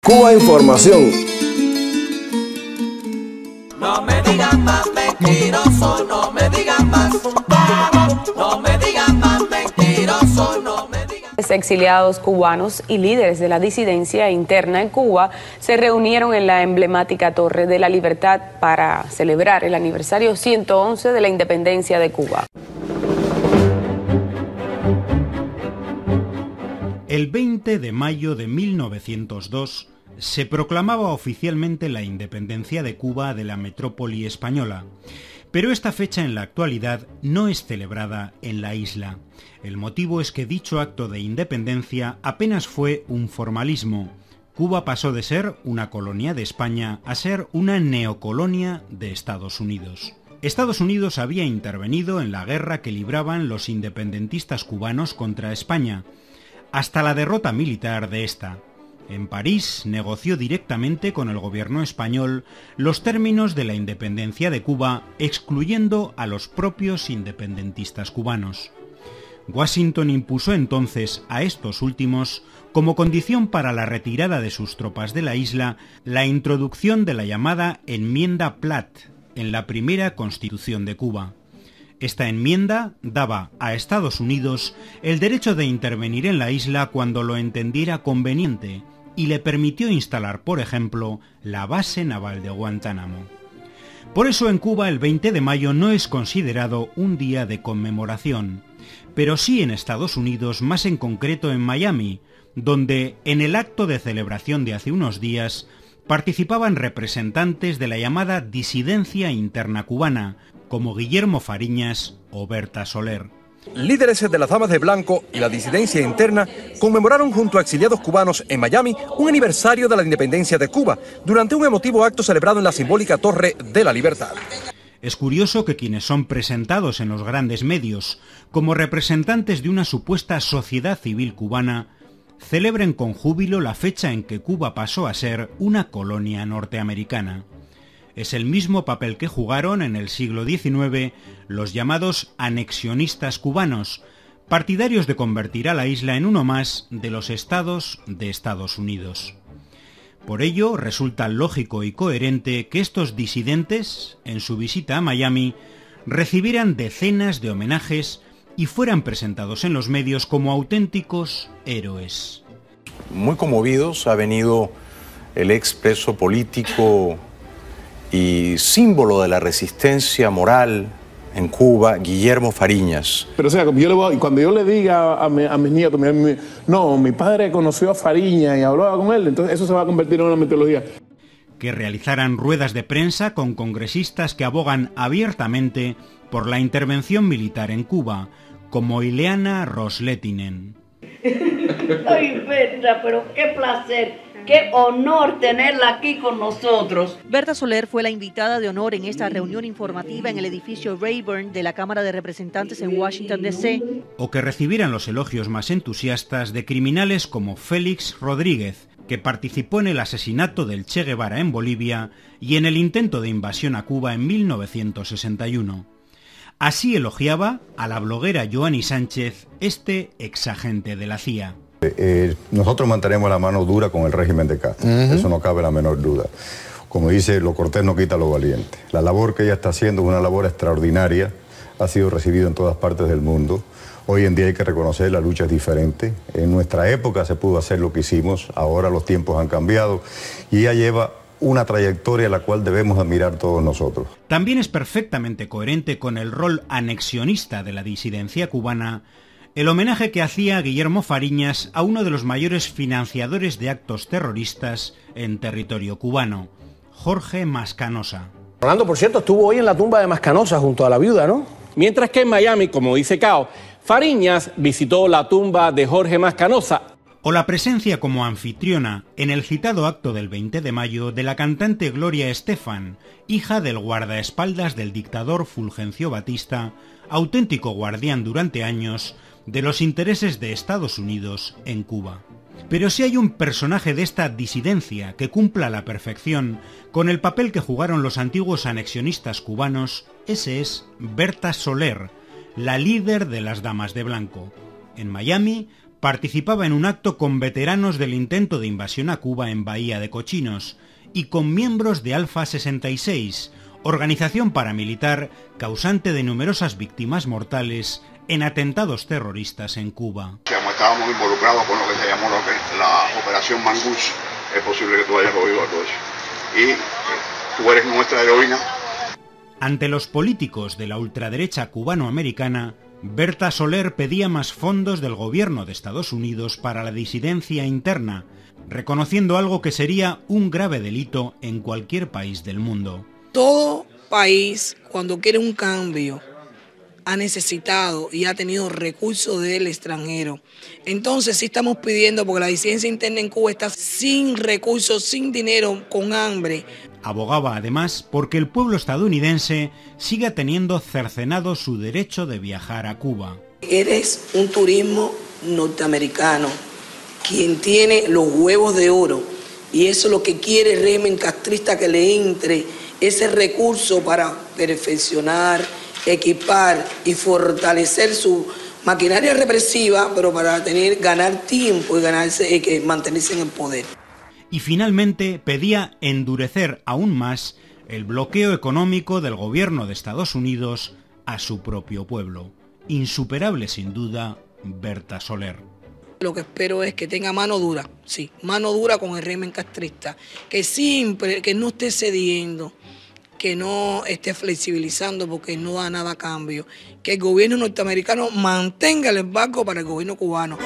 Cuba Información. No me digan más mentiroso, no me digan más, no me digan más mentiroso, no me digan. Exiliados cubanos y líderes de la disidencia interna en Cuba se reunieron en la emblemática Torre de la Libertad para celebrar el aniversario 111 de la independencia de Cuba. El 20 de mayo de 1902 se proclamaba oficialmente la independencia de Cuba de la metrópoli española, pero esta fecha en la actualidad no es celebrada en la isla. El motivo es que dicho acto de independencia apenas fue un formalismo. Cuba pasó de ser una colonia de España a ser una neocolonia de Estados Unidos. Estados Unidos había intervenido en la guerra que libraban los independentistas cubanos contra España, hasta la derrota militar de esta. En París negoció directamente con el gobierno español los términos de la independencia de Cuba, excluyendo a los propios independentistas cubanos. Washington impuso entonces a estos últimos, como condición para la retirada de sus tropas de la isla, la introducción de la llamada Enmienda Platt en la primera Constitución de Cuba. Esta enmienda daba a Estados Unidos el derecho de intervenir en la isla cuando lo entendiera conveniente y le permitió instalar, por ejemplo, la base naval de Guantánamo. Por eso en Cuba el 20 de mayo no es considerado un día de conmemoración, pero sí en Estados Unidos, más en concreto en Miami, donde en el acto de celebración de hace unos días participaban representantes de la llamada disidencia interna cubana, como Guillermo Fariñas o Berta Soler. Líderes de las Damas de Blanco y la disidencia interna conmemoraron junto a exiliados cubanos en Miami un aniversario de la independencia de Cuba durante un emotivo acto celebrado en la simbólica Torre de la Libertad. Es curioso que quienes son presentados en los grandes medios como representantes de una supuesta sociedad civil cubana celebren con júbilo la fecha en que Cuba pasó a ser una colonia norteamericana. Es el mismo papel que jugaron en el siglo XIX los llamados anexionistas cubanos, partidarios de convertir a la isla en uno más de los estados de Estados Unidos. Por ello, resulta lógico y coherente que estos disidentes, en su visita a Miami, recibieran decenas de homenajes y fueran presentados en los medios como auténticos héroes. Muy conmovidos ha venido el ex preso político y símbolo de la resistencia moral en Cuba, Guillermo Fariñas. Pero o sea, cuando yo le diga a mis nietos, no, mi padre conoció a Fariñas y hablaba con él, entonces eso se va a convertir en una mitología. Que realizaran ruedas de prensa con congresistas que abogan abiertamente por la intervención militar en Cuba, como Ileana Ros-Lehtinen. Ay, Berta, pero qué placer. ¡Qué honor tenerla aquí con nosotros! Berta Soler fue la invitada de honor en esta reunión informativa en el edificio Rayburn de la Cámara de Representantes en Washington, D.C. O que recibieran los elogios más entusiastas de criminales como Félix Rodríguez, que participó en el asesinato del Che Guevara en Bolivia y en el intento de invasión a Cuba en 1961. Así elogiaba a la bloguera Joanny Sánchez, este exagente de la CIA. Nosotros mantenemos la mano dura con el régimen de Castro, eso no cabe la menor duda. Como dice, lo cortés no quita lo valiente. La labor que ella está haciendo es una labor extraordinaria, ha sido recibida en todas partes del mundo. Hoy en día hay que reconocer, la lucha es diferente. En nuestra época se pudo hacer lo que hicimos, ahora los tiempos han cambiado y ella lleva una trayectoria a la cual debemos admirar todos nosotros. También es perfectamente coherente con el rol anexionista de la disidencia cubana el homenaje que hacía Guillermo Fariñas a uno de los mayores financiadores de actos terroristas en territorio cubano, Jorge Mascanosa. Rolando, por cierto, estuvo hoy en la tumba de Mascanosa junto a la viuda, ¿no? Mientras que en Miami, como dice Cao, Fariñas visitó la tumba de Jorge Mascanosa. O la presencia como anfitriona en el citado acto del 20 de mayo de la cantante Gloria Estefan, hija del guardaespaldas del dictador Fulgencio Batista, auténtico guardián durante años de los intereses de Estados Unidos en Cuba. Pero si hay un personaje de esta disidencia que cumpla a la perfección con el papel que jugaron los antiguos anexionistas cubanos, ese es Berta Soler, la líder de las Damas de Blanco. En Miami participaba en un acto con veteranos del intento de invasión a Cuba en Bahía de Cochinos y con miembros de Alfa 66, organización paramilitar causante de numerosas víctimas mortales en atentados terroristas en Cuba. Estábamos involucrados con lo que se llamó la Operación Mangush. Es posible que tú hayas oído algo de eso. Y tú eres nuestra heroína. Ante los políticos de la ultraderecha cubanoamericana, Berta Soler pedía más fondos del gobierno de Estados Unidos para la disidencia interna, reconociendo algo que sería un grave delito en cualquier país del mundo. Todo país, cuando quiere un cambio, ha necesitado y ha tenido recursos del extranjero. Entonces sí estamos pidiendo, porque la disidencia interna en Cuba está sin recursos, sin dinero, con hambre. Abogaba además porque el pueblo estadounidense siga teniendo cercenado su derecho de viajar a Cuba. Eres un turismo norteamericano, quien tiene los huevos de oro, y eso es lo que quiere el régimen castrista, que le entre ese recurso para perfeccionar, equipar y fortalecer su maquinaria represiva, pero para ganar tiempo y mantenerse en el poder. Y finalmente pedía endurecer aún más el bloqueo económico del gobierno de Estados Unidos a su propio pueblo. Insuperable sin duda, Berta Soler. Lo que espero es que tenga mano dura, sí, mano dura con el régimen castrista, que no esté cediendo, que no esté flexibilizando porque no da nada a cambio, que el gobierno norteamericano mantenga el embargo para el gobierno cubano.